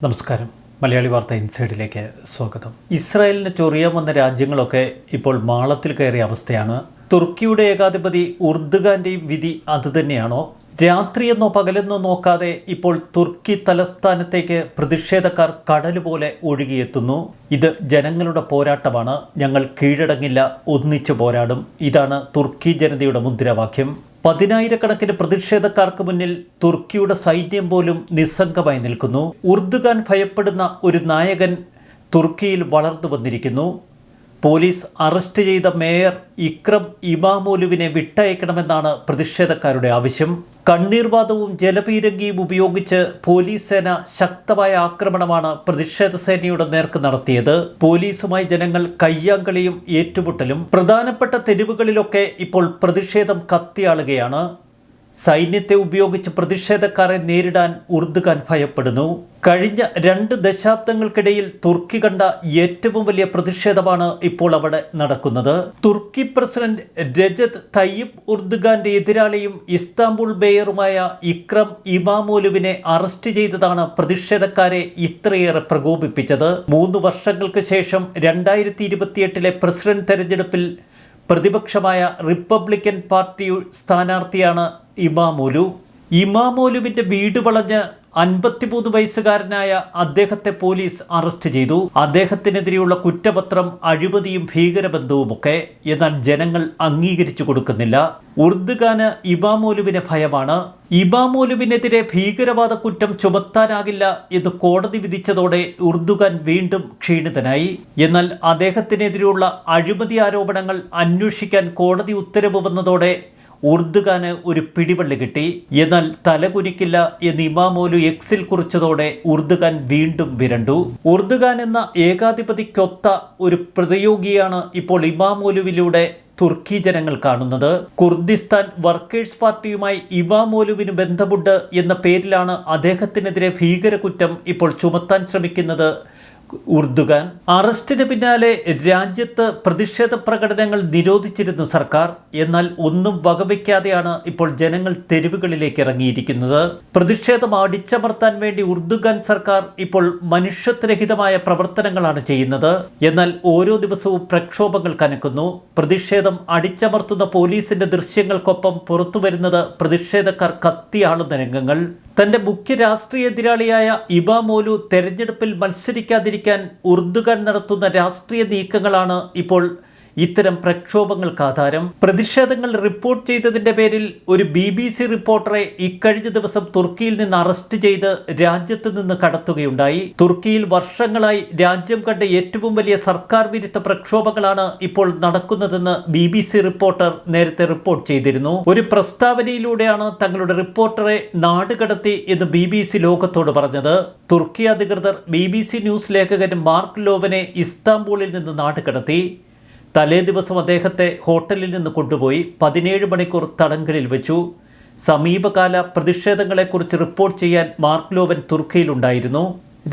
നമസ്കാരം. മലയാളി വാർത്ത ഇൻസൈഡിലേക്ക് സ്വാഗതം. ഇസ്രായേലിന് ചൊറിയാൻ രാജ്യങ്ങളൊക്കെ ഇപ്പോൾ മാളത്തിൽ കയറിയ അവസ്ഥയാണ്. തുർക്കിയുടെ ഏകാധിപതി ഉർദുഗാന്റെയും വിധി അതുതന്നെയാണോ? രാത്രിയെന്നോ പകലെന്നോ നോക്കാതെ ഇപ്പോൾ തുർക്കി തലസ്ഥാനത്തേക്ക് പ്രതിഷേധക്കാർ കടലുപോലെ ഒഴുകിയെത്തുന്നു. ഇത് ജനങ്ങളുടെ പോരാട്ടമാണ്. ഞങ്ങൾ കീഴടങ്ങില്ല, ഒന്നിച്ചു പോരാടും. ഇതാണ് തുർക്കി ജനതയുടെ മുദ്രാവാക്യം. പതിനായിരക്കണക്കിന് പ്രതിഷേധക്കാർക്ക് മുന്നിൽ തുർക്കിയുടെ സൈന്യം പോലും നിസ്സംഗമായി നിൽക്കുന്നു. ഉർദുഗാൻ ഭയപ്പെടുന്ന ഒരു നായകൻ തുർക്കിയിൽ വളർന്നു വന്നിരിക്കുന്നു. പോലീസ് അറസ്റ്റ് ചെയ്ത മേയർ ഇക്രം ഇമാമോലുവിനെ വിട്ടയക്കണമെന്നാണ് പ്രതിഷേധക്കാരുടെ ആവശ്യം. കണ്ണീർവാതവും ജലപീരങ്കിയും ഉപയോഗിച്ച് പോലീസ് സേന ശക്തമായ ആക്രമണമാണ് പ്രതിഷേധ സേനയുടെ നേർക്ക് നടത്തിയത്. പോലീസുമായി ജനങ്ങൾ കയ്യാങ്കളിയും ഏറ്റുമുട്ടലും. പ്രധാനപ്പെട്ട തെരുവുകളിലൊക്കെ ഇപ്പോൾ പ്രതിഷേധം കത്തിയാളുകയാണ്. സൈന്യത്തെ ഉപയോഗിച്ച് പ്രതിഷേധക്കാരെ നേരിടാൻ ഉർദുഗാൻ ഭയപ്പെടുന്നു. കഴിഞ്ഞ 2 ദശാബ്ദങ്ങൾക്കിടയിൽ തുർക്കി കണ്ട ഏറ്റവും വലിയ പ്രതിഷേധമാണ് ഇപ്പോൾ അവിടെ നടക്കുന്നത്. തുർക്കി പ്രസിഡന്റ് രജത് തയ്യിപ്പ് ഉർദുഗാന്റെ എതിരാളിയും ഇസ്താംബുൾ മേയറുമായ ഇക്രം ഇമാമോലുവിനെ അറസ്റ്റ് ചെയ്തതാണ് പ്രതിഷേധക്കാരെ ഇത്രയേറെ പ്രകോപിപ്പിച്ചത്. 3 വർഷങ്ങൾക്ക് ശേഷം 2028 പ്രസിഡന്റ് തെരഞ്ഞെടുപ്പിൽ പ്രതിപക്ഷമായ റിപ്പബ്ലിക്കൻ പാർട്ടി സ്ഥാനാർത്ഥിയാണ് ഇമാമോലു. ഇമാമോലുവിൻ്റെ വീട് വളഞ്ഞ് 53 വയസ്സുകാരനായ അദ്ദേഹത്തെ പോലീസ് അറസ്റ്റ് ചെയ്തു. അദ്ദേഹത്തിനെതിരെയുള്ള കുറ്റപത്രം അഴിമതിയും ഭീകരബന്ധവുമൊക്കെ. എന്നാൽ ജനങ്ങൾ അംഗീകരിച്ചു കൊടുക്കുന്നില്ല. ഉർദുഗാന് ഇമാമോലുവിനെ ഭയമാണ്. ഇമാമോലുവിനെതിരെ ഭീകരവാദ കുറ്റം ചുമത്താനാകില്ല എന്ന് കോടതി വിധിച്ചതോടെ ഉർദുഗാൻ വീണ്ടും ക്ഷീണിതനായി. എന്നാൽ അദ്ദേഹത്തിനെതിരെയുള്ള അഴിമതി ആരോപണങ്ങൾ അന്വേഷിക്കാൻ കോടതി ഉത്തരവ് വന്നതോടെ ഉർദുഗാന് ഒരു പിടിവള്ളി കിട്ടി. എന്നാൽ തലകുനിക്കില്ല എന്ന് ഇമാമോലു എക്സിൽ കുറിച്ചതോടെ ഉർദുഗാൻ വീണ്ടും വിരണ്ടു. ഉർദുഗാൻ എന്ന ഏകാധിപതിക്കൊത്ത ഒരു പ്രതിയോഗിയാണ് ഇപ്പോൾ ഇമാമോലുവിലൂടെ തുർക്കി ജനങ്ങൾ കാണുന്നത്. കുർദിസ്ഥാൻ വർക്കേഴ്സ് പാർട്ടിയുമായി ഇമാമോലുവിന് ബന്ധമുണ്ട് എന്ന പേരിലാണ് അദ്ദേഹത്തിനെതിരെ ഭീകരകുറ്റം ഇപ്പോൾ ചുമത്താൻ ശ്രമിക്കുന്നത് ഉർദുഗാൻ. അറസ്റ്റിന് പിന്നാലെ രാജ്യത്ത് പ്രതിഷേധ പ്രകടനങ്ങൾ നിരോധിച്ചിരുന്നു സർക്കാർ. എന്നാൽ ഒന്നും വകവയ്ക്കാതെയാണ് ഇപ്പോൾ ജനങ്ങൾ തെരുവുകളിലേക്ക് ഇറങ്ങിയിരിക്കുന്നത്. പ്രതിഷേധം അടിച്ചമർത്താൻ വേണ്ടി ഉർദുഗാൻ സർക്കാർ ഇപ്പോൾ മനുഷ്യത്വരഹിതമായ പ്രവർത്തനങ്ങളാണ് ചെയ്യുന്നത്. എന്നാൽ ഓരോ ദിവസവും പ്രക്ഷോഭങ്ങൾ കനക്കുന്നു. പ്രതിഷേധം അടിച്ചമർത്തുന്ന പോലീസിന്റെ ദൃശ്യങ്ങൾക്കൊപ്പം പുറത്തുവരുന്നത് പ്രതിഷേധക്കാർ കത്തിയാളുന്ന രംഗങ്ങൾ. തന്റെ മുഖ്യ രാഷ്ട്രീയ എതിരാളിയായ ഇമാമോലു തെരഞ്ഞെടുപ്പിൽ മത്സരിക്കാതിരിക്കാൻ ഉർദുഗാൻ നടത്തുന്ന രാഷ്ട്രീയ നീക്കങ്ങളാണ് ഇപ്പോൾ ഇത്തരം പ്രക്ഷോഭങ്ങൾക്ക് ആധാരം. പ്രതിഷേധങ്ങൾ റിപ്പോർട്ട് ചെയ്തതിന്റെ പേരിൽ ഒരു BBC റിപ്പോർട്ടറെ ഇക്കഴിഞ്ഞ ദിവസം തുർക്കിയിൽ നിന്ന് അറസ്റ്റ് ചെയ്ത് രാജ്യത്ത് നിന്ന് കടത്തുകയുണ്ടായി. തുർക്കിയിൽ വർഷങ്ങളായി രാജ്യം കണ്ട ഏറ്റവും വലിയ സർക്കാർ വിരുദ്ധ പ്രക്ഷോഭങ്ങളാണ് ഇപ്പോൾ നടക്കുന്നതെന്ന് BBC റിപ്പോർട്ടർ നേരത്തെ റിപ്പോർട്ട് ചെയ്തിരുന്നു. ഒരു പ്രസ്താവനയിലൂടെയാണ് തങ്ങളുടെ റിപ്പോർട്ടറെ നാടുകടത്തി എന്ന് BBC ലോകത്തോട് പറഞ്ഞത്. തുർക്കി അധികൃതർ BBC ന്യൂസ് ലേഖകൻ മാർക്ക് ലോവനെ ഇസ്താംബൂളിൽ നിന്ന് നാടുകടത്തി. തലേ ദിവസം അദ്ദേഹത്തെ ഹോട്ടലിൽ നിന്ന് കൊണ്ടുപോയി 17 മണിക്കൂർ തടങ്കലിൽ വെച്ചു. സമീപകാല പ്രതിഷേധങ്ങളെക്കുറിച്ച് റിപ്പോർട്ട് ചെയ്യാൻ മാർക്ക് ലോവൻ തുർക്കിയിലുണ്ടായിരുന്നു.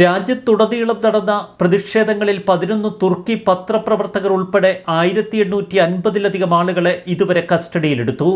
രാജ്യത്തുടനീളം നടന്ന പ്രതിഷേധങ്ങളിൽ 11 തുർക്കി പത്രപ്രവർത്തകർ ഉൾപ്പെടെ 1850-ലധികം ആളുകളെ ഇതുവരെ കസ്റ്റഡിയിലെടുത്തു.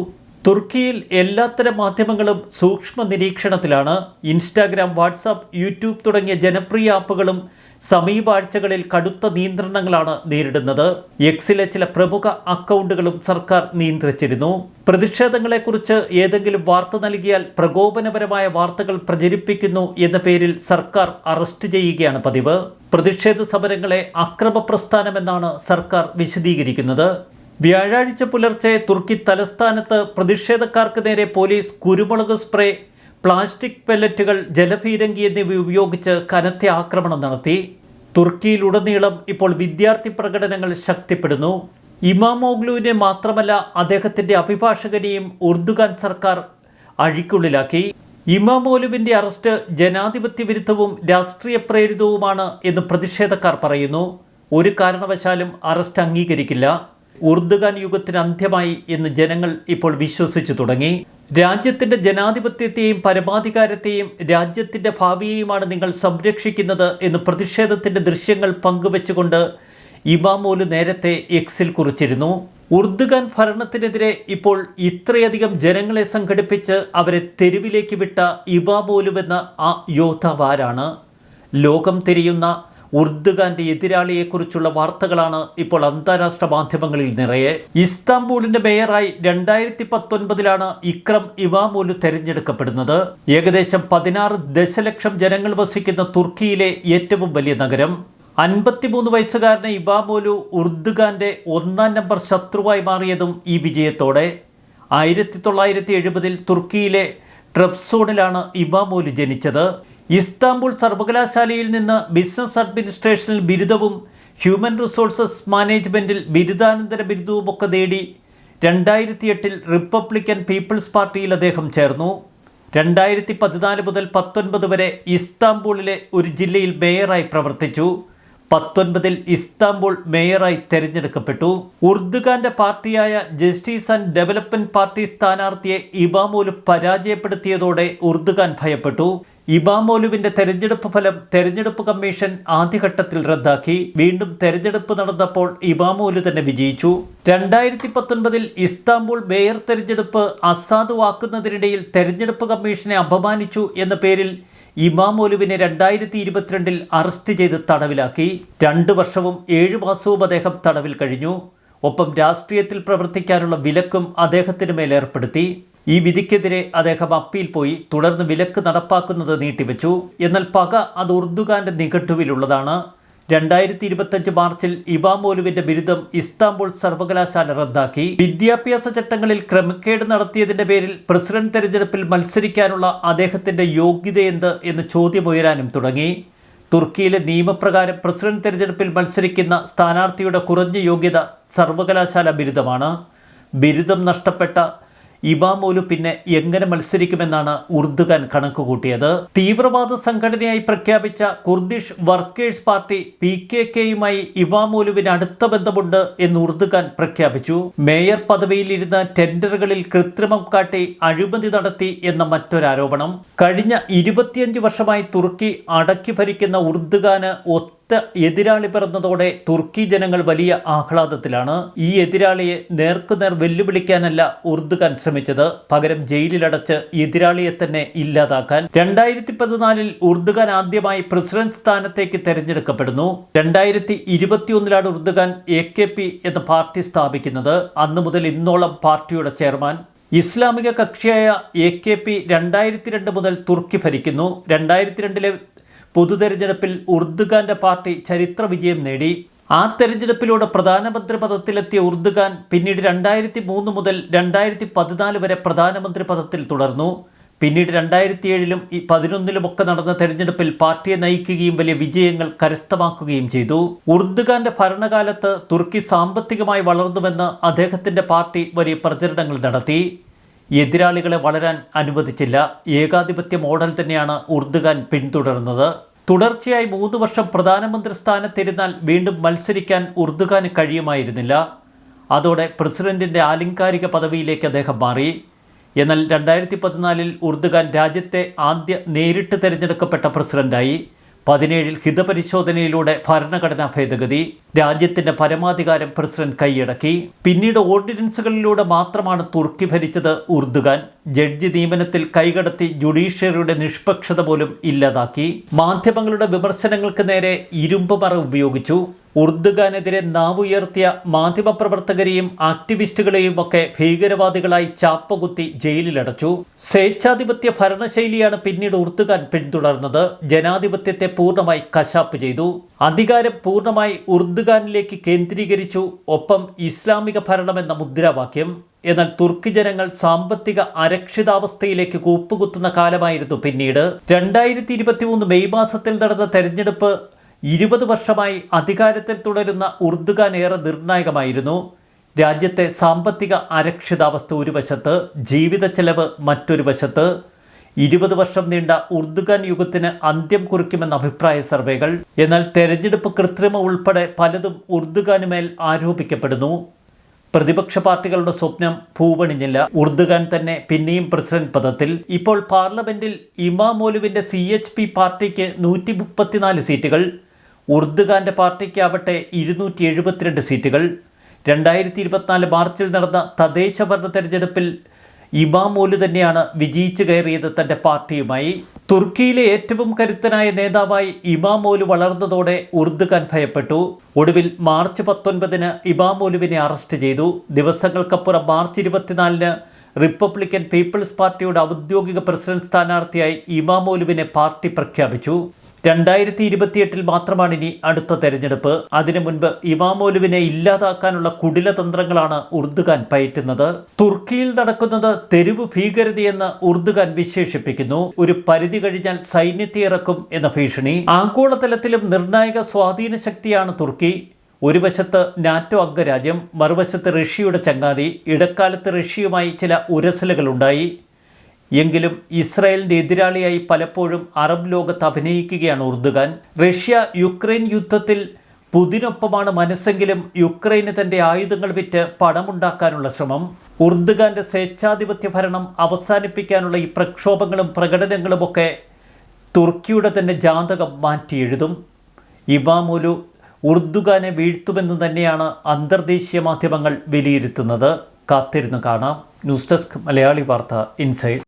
തുർക്കിയിൽ എല്ലാത്തരം മാധ്യമങ്ങളും സൂക്ഷ്മ നിരീക്ഷണത്തിലാണ്. ഇൻസ്റ്റാഗ്രാം, വാട്സാപ്പ്, യൂട്യൂബ് തുടങ്ങിയ ജനപ്രിയ ആപ്പുകളും സമീപ ആഴ്ചകളിൽ കടുത്ത നിയന്ത്രണങ്ങളാണ് നേരിടുന്നത്. എക്സിലെ ചില പ്രമുഖ അക്കൗണ്ടുകളും സർക്കാർ നിയന്ത്രിച്ചിരുന്നു. പ്രതിഷേധങ്ങളെക്കുറിച്ച് ഏതെങ്കിലും വാർത്ത നൽകിയാൽ പ്രകോപനപരമായ വാർത്തകൾ പ്രചരിപ്പിക്കുന്നു എന്ന പേരിൽ സർക്കാർ അറസ്റ്റ് ചെയ്യുകയാണ് പതിവ്. പ്രതിഷേധ സമരങ്ങളെ അക്രമ പ്രസ്ഥാനമെന്നാണ് സർക്കാർ വിശദീകരിക്കുന്നത്. വ്യാഴാഴ്ച പുലർച്ചെ തുർക്കി തലസ്ഥാനത്ത് പ്രതിഷേധക്കാർക്ക് നേരെ പോലീസ് കുരുമുളക് സ്പ്രേ, പ്ലാസ്റ്റിക് പെല്ലറ്റുകൾ, ജലപീരങ്കി എന്നിവ ഉപയോഗിച്ച് കനത്ത ആക്രമണം നടത്തി. തുർക്കിയിലുടനീളം ഇപ്പോൾ വിദ്യാർത്ഥി പ്രകടനങ്ങൾ ശക്തിപ്പെടുന്നു. ഇമാമോഗ്ലുവിനെ മാത്രമല്ല അദ്ദേഹത്തിൻ്റെ അഭിഭാഷകനെയും ഉർദുഗാൻ സർക്കാർ അഴിക്കുള്ളിലാക്കി. ഇമാമോലുവിൻ്റെ അറസ്റ്റ് ജനാധിപത്യ വിരുദ്ധവും രാഷ്ട്രീയ പ്രേരിതവുമാണ് എന്ന് പ്രതിഷേധക്കാർ പറയുന്നു. ഒരു കാരണവശാലും അറസ്റ്റ് അംഗീകരിക്കില്ല. ഉർദുഗാൻ യുഗത്തിന് അന്ത്യമായി എന്ന് ജനങ്ങൾ ഇപ്പോൾ വിശ്വസിച്ചു തുടങ്ങി. രാജ്യത്തിൻ്റെ ജനാധിപത്യത്തെയും പരമാധികാരത്തെയും രാജ്യത്തിൻ്റെ ഭാവിയെയുമാണ് നിങ്ങൾ സംരക്ഷിക്കുന്നത് എന്ന് പ്രതിഷേധത്തിൻ്റെ ദൃശ്യങ്ങൾ പങ്കുവെച്ചുകൊണ്ട് ഇമാമോലു നേരത്തെ എക്സിൽ കുറിച്ചിരുന്നു. ഉർദുഗാൻ ഭരണത്തിനെതിരെ ഇപ്പോൾ ഇത്രയധികം ജനങ്ങളെ സംഘടിപ്പിച്ച് അവരെ തെരുവിലേക്ക് വിട്ട ഇമാമോലു എന്ന ആ യോദ്ധാവ് ആരാണ്? ലോകം തിരിയുന്ന ഉർദുഗാന്റെ എതിരാളിയെക്കുറിച്ചുള്ള വാർത്തകളാണ് ഇപ്പോൾ അന്താരാഷ്ട്ര മാധ്യമങ്ങളിൽ നിറയെ. ഇസ്താംബൂളിന്റെ മേയറായി 2019 ഇക്രം ഇമാമോലു തെരഞ്ഞെടുക്കപ്പെടുന്നത്. ഏകദേശം 16 ദശലക്ഷം ജനങ്ങൾ വസിക്കുന്ന തുർക്കിയിലെ ഏറ്റവും വലിയ നഗരം. 53 വയസ്സുകാരന് ഇമാമോലു ഉർദുഗാന്റെ 1-ാം നമ്പർ ശത്രുവായി മാറിയതും ഈ വിജയത്തോടെ. 1970 തുർക്കിയിലെ ട്രബ്സോണിലാണ് ഇമാമോലു ജനിച്ചത്. ഇസ്താംബുൾ സർവകലാശാലയിൽ നിന്ന് ബിസിനസ് അഡ്മിനിസ്ട്രേഷനിൽ ബിരുദവും ഹ്യൂമൻ റിസോഴ്സസ് മാനേജ്മെൻറ്റിൽ ബിരുദാനന്തര ബിരുദവുമൊക്കെ നേടി 2008 റിപ്പബ്ലിക്കൻ പീപ്പിൾസ് പാർട്ടിയിൽ അദ്ദേഹം ചേർന്നു. 2014 മുതൽ 19 വരെ ഇസ്താംബൂളിലെ ഒരു ജില്ലയിൽ മേയറായി പ്രവർത്തിച്ചു. 19 ഇസ്താംബൂൾ മേയറായി തെരഞ്ഞെടുക്കപ്പെട്ടു. ഉർദുഗാന്റെ പാർട്ടിയായ ജസ്റ്റിസ് ആൻഡ് ഡെവലപ്മെന്റ് പാർട്ടി സ്ഥാനാർത്ഥിയെ ഇമാമോലു പരാജയപ്പെടുത്തിയതോടെ ഉർദുഗാൻ ഭയപ്പെട്ടു. ഇമാമോലുവിന്റെ തെരഞ്ഞെടുപ്പ് ഫലം തെരഞ്ഞെടുപ്പ് കമ്മീഷൻ ആദ്യഘട്ടത്തിൽ റദ്ദാക്കി. വീണ്ടും തെരഞ്ഞെടുപ്പ് നടന്നപ്പോൾ ഇമാമോലു തന്നെ വിജയിച്ചു. 2019 ഇസ്താംബൂൾ മേയർ തെരഞ്ഞെടുപ്പ് അസാധുവാക്കുന്നതിനിടയിൽ തെരഞ്ഞെടുപ്പ് കമ്മീഷനെ അപമാനിച്ചു എന്ന പേരിൽ ഇമാമോലുവിനെ 2022 അറസ്റ്റ് ചെയ്ത് തടവിലാക്കി. 2 വർഷവും 7 മാസവും അദ്ദേഹം തടവിൽ കഴിഞ്ഞു. ഒപ്പം രാഷ്ട്രീയത്തിൽ പ്രവർത്തിക്കാനുള്ള വിലക്കും അദ്ദേഹത്തിന് മേൽ ഏർപ്പെടുത്തി. ഈ വിധിക്കെതിരെ അദ്ദേഹം അപ്പീൽ പോയി. തുടർന്ന് വിലക്ക് നടപ്പാക്കുന്നത് നീട്ടിവെച്ചു. എന്നാൽ പക അത് ഉർദുഗാന്റെ നിഘണ്ടുവിലുള്ളതാണ്. 2025 മാർച്ചിൽ ഇമാമോലുവിന്റെ ബിരുദം ഇസ്താംബുൾ സർവകലാശാല റദ്ദാക്കി. വിദ്യാഭ്യാസ ചട്ടങ്ങളിൽ ക്രമക്കേട് നടത്തിയതിന്റെ പേരിൽ പ്രസിഡന്റ് തെരഞ്ഞെടുപ്പിൽ മത്സരിക്കാനുള്ള അദ്ദേഹത്തിന്റെ യോഗ്യതയെന്ത് എന്ന് ചോദ്യമുയരാനും തുടങ്ങി. തുർക്കിയിലെ നിയമപ്രകാരം പ്രസിഡന്റ് തെരഞ്ഞെടുപ്പിൽ മത്സരിക്കുന്ന സ്ഥാനാർത്ഥിയുടെ കുറഞ്ഞ യോഗ്യത സർവകലാശാല ബിരുദമാണ്. ബിരുദം നഷ്ടപ്പെട്ട ഇമാമോലു പിന്നെ എങ്ങനെ മത്സരിക്കുമെന്നാണ് ഉർദുഗാൻ കണക്കുകൂട്ടിയത്. തീവ്രവാദ സംഘടനയായി പ്രഖ്യാപിച്ച കുർദിഷ് വർക്കേഴ്സ് പാർട്ടി PKKയുമായി ഇമാമോലുവിന് അടുത്ത ബന്ധമുണ്ട് എന്ന് ഉർദുഗാൻ പ്രഖ്യാപിച്ചു. മേയർ പദവിയിലിരുന്ന ടെൻഡറുകളിൽ കൃത്രിമം കാട്ടി അഴിമതി നടത്തി എന്ന മറ്റൊരാരോപണം. കഴിഞ്ഞ 25 വർഷമായി തുർക്കി അടക്കി ഭരിക്കുന്ന ഉർദുഗാന് എതിരാളി പിറന്നതോടെ തുർക്കി ജനങ്ങൾ വലിയ ആഹ്ലാദത്തിലാണ്. ഈ എതിരാളിയെ നേർക്കുനേർ വെല്ലുവിളിക്കാനല്ല ഉർദുഗാൻ ശ്രമിച്ചത്, പകരം ജയിലിലടച്ച് എതിരാളിയെ തന്നെ ഇല്ലാതാക്കാൻ. 2014 ഉർദുഗാൻ ആദ്യമായി പ്രസിഡന്റ് സ്ഥാനത്തേക്ക് തെരഞ്ഞെടുക്കപ്പെടുന്നു. 2021 ഉർദുഗാൻ AKP എന്ന പാർട്ടി സ്ഥാപിക്കുന്നത്. അന്നു മുതൽ ഇന്നോളം പാർട്ടിയുടെ ചെയർമാൻ. ഇസ്ലാമിക കക്ഷിയായ AKP 2002 മുതൽ തുർക്കി ഭരിക്കുന്നു. 2002 പൊതുതെരഞ്ഞെടുപ്പിൽ ഉർദുഗാന്റെ പാർട്ടി ചരിത്ര വിജയം നേടി. ആ തെരഞ്ഞെടുപ്പിലൂടെ പ്രധാനമന്ത്രി പദത്തിലെത്തിയ ഉർദുഗാൻ പിന്നീട് 2003 മുതൽ 2014 വരെ പ്രധാനമന്ത്രി പദത്തിൽ തുടർന്നു. പിന്നീട് 2007 2011 നടന്ന തെരഞ്ഞെടുപ്പിൽ പാർട്ടിയെ നയിക്കുകയും വലിയ വിജയങ്ങൾ കരസ്ഥമാക്കുകയും ചെയ്തു. ഉർദുഗാന്റെ ഭരണകാലത്ത് തുർക്കി സാമ്പത്തികമായി വളർന്നുവെന്ന് അദ്ദേഹത്തിന്റെ പാർട്ടി വലിയ പ്രചരണങ്ങൾ നടത്തി. എതിരാളികളെ വളരാൻ അനുവദിച്ചില്ല. ഏകാധിപത്യ മോഡൽ തന്നെയാണ് ഉർദുഗാൻ പിന്തുടർന്നത്. തുടർച്ചയായി 3 വർഷം പ്രധാനമന്ത്രി സ്ഥാനത്തിരുന്നാൽ വീണ്ടും മത്സരിക്കാൻ ഉർദുഗാന് കഴിയുമായിരുന്നില്ല. അതോടെ പ്രസിഡന്റിന്റെ ആലങ്കാരിക പദവിയിലേക്ക് അദ്ദേഹം മാറി. എന്നാൽ 2014 ഉർദുഗാൻ രാജ്യത്തെ ആദ്യ നേരിട്ട് തിരഞ്ഞെടുക്കപ്പെട്ട പ്രസിഡന്റായി. 2017 ഹിതപരിശോധനയിലൂടെ ഭരണഘടനാ ഭേദഗതി. രാജ്യത്തിന്റെ പരമാധികാരം പ്രസിഡന്റ് കൈയടക്കി. പിന്നീട് ഓർഡിനൻസുകളിലൂടെ മാത്രമാണ് തുർക്കി ഭരിച്ചത് ഉർദുഗാൻ. ജഡ്ജി നിയമനത്തിൽ കൈകടത്തി ജുഡീഷ്യറിയുടെ നിഷ്പക്ഷത പോലും ഇല്ലാതാക്കി. മാധ്യമങ്ങളുടെ വിമർശനങ്ങൾക്ക് നേരെ ഇരുമ്പ് മറ ഉപയോഗിച്ചു. ഉർദുഗാനെതിരെ നാവുയർത്തിയ മാധ്യമപ്രവർത്തകരെയും ആക്ടിവിസ്റ്റുകളെയും ഒക്കെ ഭീകരവാദികളായി ചാപ്പകുത്തി ജയിലിലടച്ചു. സ്വേച്ഛാധിപത്യ ഭരണശൈലിയാണ് പിന്നീട് ഉർദുഗാൻ പിന്തുടർന്നത്. ജനാധിപത്യത്തെ പൂർണ്ണമായി കശാപ്പ് ചെയ്തു. അധികാരം പൂർണ്ണമായി ഉർദുഗാനിലേക്ക് കേന്ദ്രീകരിച്ചു. ഒപ്പം ഇസ്ലാമിക ഭരണമെന്ന മുദ്രാവാക്യം. എന്നാൽ തുർക്കി ജനങ്ങൾ സാമ്പത്തിക അരക്ഷിതാവസ്ഥയിലേക്ക് കൂപ്പുകുത്തുന്ന കാലമായിരുന്നു പിന്നീട്. 2023 മെയ് മാസത്തിൽ നടന്ന തെരഞ്ഞെടുപ്പ് 20 വർഷമായി അധികാരത്തിൽ തുടരുന്ന ഉർദുഗാൻ ഏറെ നിർണായകമായിരുന്നു. രാജ്യത്തെ സാമ്പത്തിക അരക്ഷിതാവസ്ഥ ഒരു വശത്ത്, ജീവിത ചെലവ് മറ്റൊരു വശത്ത്. 20 വർഷം നീണ്ട ഉർദുഗാൻ യുഗത്തിന് അന്ത്യം കുറിക്കുമെന്ന അഭിപ്രായ സർവേകൾ. എന്നാൽ തെരഞ്ഞെടുപ്പ് കൃത്രിമം ഉൾപ്പെടെ പലതും ഉർദുഗാനുമേൽ ആരോപിക്കപ്പെടുന്നു. പ്രതിപക്ഷ പാർട്ടികളുടെ സ്വപ്നം പൂവണിഞ്ഞില്ല. ഉർദുഗാൻ തന്നെ പിന്നെയും പ്രസിഡന്റ് പദത്തിൽ. ഇപ്പോൾ പാർലമെന്റിൽ ഇമാമോലുവിന്റെ CHP പാർട്ടിക്ക് 134 സീറ്റുകൾ. ഉർദുഗാന്റെ പാർട്ടിക്കാവട്ടെ 272 സീറ്റുകൾ. 2024 മാർച്ചിൽ നടന്ന തദ്ദേശ ഭരണ തെരഞ്ഞെടുപ്പിൽ ഇമാമോലു തന്നെയാണ് വിജയിച്ചു കയറിയത് തൻ്റെ പാർട്ടിയുമായി. തുർക്കിയിലെ ഏറ്റവും കരുത്തനായ നേതാവായി ഇമാമോലു വളർന്നതോടെ ഉർദുഗാൻ ഭയപ്പെട്ടു. ഒടുവിൽ മാർച്ച് 19 ഇമാമോലുവിനെ അറസ്റ്റ് ചെയ്തു. ദിവസങ്ങൾക്കപ്പുറം മാർച്ച് 24 റിപ്പബ്ലിക്കൻ പീപ്പിൾസ് പാർട്ടിയുടെ ഔദ്യോഗിക പ്രസിഡന്റ് സ്ഥാനാർത്ഥിയായി ഇമാമോലുവിനെ പാർട്ടി പ്രഖ്യാപിച്ചു. 2028 മാത്രമാണ് ഇനി അടുത്ത തെരഞ്ഞെടുപ്പ്. അതിനു മുൻപ് ഇമാമോലുവിനെ ഇല്ലാതാക്കാനുള്ള കുടിലതന്ത്രങ്ങളാണ് ഉർദുഗാൻ പയറ്റുന്നത്. തുർക്കിയിൽ നടക്കുന്നത് തെരുവ് ഭീകരതയെന്ന് ഉർദുഗാൻ വിശേഷിപ്പിക്കുന്നു. ഒരു പരിധി കഴിഞ്ഞാൽ സൈന്യത്തെ ഇറക്കും എന്ന ഭീഷണി. ആഗോളതലത്തിലും നിർണായക സ്വാധീന ശക്തിയാണ് തുർക്കി. ഒരു വശത്ത് നാറ്റോ അംഗരാജ്യം, മറുവശത്ത് റഷ്യയുടെ ചങ്ങാതി. ഇടക്കാലത്ത് റഷ്യയുമായി ചില ഉരസലുകളുണ്ടായി. എങ്കിലും ഇസ്രായേലിൻ്റെ എതിരാളിയായി പലപ്പോഴും അറബ് ലോകത്ത് അഭിനയിക്കുകയാണ് ഉർദുഗാൻ. റഷ്യ യുക്രൈൻ യുദ്ധത്തിൽ പുതിനൊപ്പമാണ് മനസ്സെങ്കിലും യുക്രൈന് തൻ്റെ ആയുധങ്ങൾ വിറ്റ് പണമുണ്ടാക്കാനുള്ള ശ്രമം. ഉർദുഗാൻ്റെ സ്വേച്ഛാധിപത്യ ഭരണം അവസാനിപ്പിക്കാനുള്ള ഈ പ്രക്ഷോഭങ്ങളും പ്രകടനങ്ങളുമൊക്കെ തുർക്കിയുടെ തന്നെ ജാതകം മാറ്റിയെഴുതും. ഇമാമോലു ഉർദുഗാനെ വീഴ്ത്തുമെന്ന് തന്നെയാണ് അന്തർദേശീയ മാധ്യമങ്ങൾ വിലയിരുത്തുന്നത്. കാത്തിരുന്ന് കാണാം. ന്യൂസ് ഡെസ്ക് മലയാളി വാർത്ത ഇൻസൈഡ്.